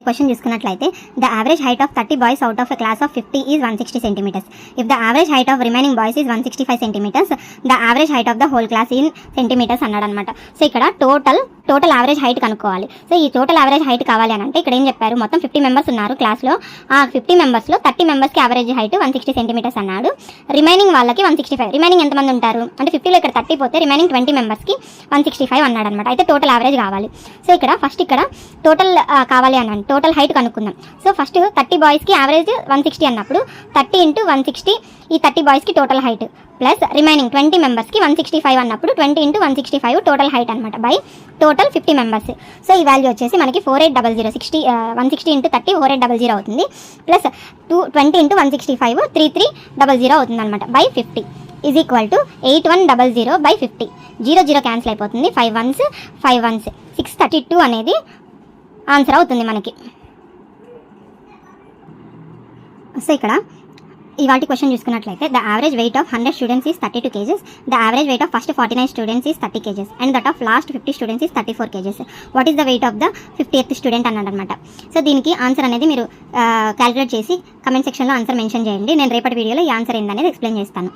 Question చూసుకున్నట్లయితే the average height of 30 boys out of a class of 50 is 160 centimetres. If the average height of remaining boys is 165 centimetres, the average height of the whole class in centimetres అన్నాడు అనమాట. So ఇక్కడ total average height కనుక్కోవాలి. So ఈ total average height కావాలి అని అంటే ఇక్కడ ఏం చెప్పారు, మొత్తం 50 మెంబర్స్ ఉన్నారు క్లాస్లో. ఆ 50 మెంబర్స్లో 30 మెంబర్స్కి యావరేజ్ హైట్ 160 సెంటీమీటర్స్ అన్నాడు. రిమైనింగ్ వాళ్ళకి 165. రిమైనింగ్ ఎంతమంది ఉంటారు అంటే 50లో ఇక్కడ 30 పోతే రిమైనింగ్ 20 మెంబర్స్కి 165 అన్నాడు అనమాట. అయితే టోటల్ యావరేజ్ కావాలి. సో ఇక్కడ ఫస్ట్ ఇక్కడ టోటల్ కావాలి అన్నాను, టోటల్ హైట్ కనుక్కుందాం. సో ఫస్ట్ 30 బాయ్స్కి యావరేజ్ 160 అన్నప్పుడు 30 × 160 ఈ 30 బాయ్స్కి టోటల్ హైట్ ప్లస్ రిమైనింగ్ 20 మెంబర్స్కి 165 అన్నప్పుడు 20 × 165 టోటల్ హైట్ అనమాట బై టోటల్ 50 మెంబర్స్. సో ఈ వాల్యూ వచ్చేసి మనకి 4800 160 × 30 4800 అవుతుంది ప్లస్ 20 × 165 3300 అవుతుంది అనమాట by 50 is equal to 8100 by 50. 0 cancel అయిపోతుంది, 5 1s 5 1s 632 అనేది ఆన్సర్ అవుతుంది మనకి. సో ఇక్కడ ఇవాళ క్వశ్చన్ చూసుకున్నట్లయితే the average weight of 100 students is 32 kgs, the average weight of first 49 students is 30 kgs and that of last 50 students is 34 kgs. What is the weight of the 50th student అన్నాడు అనమాట. So దీనికి answer అనేది మీరు calculate చేసి comment సెక్షన్లో answer mention చేయండి. నేను రేపటి వీడియోలో ఈ ఆన్సర్ ఏందనేది ఎక్స్ప్లెయిన్ చేస్తాను.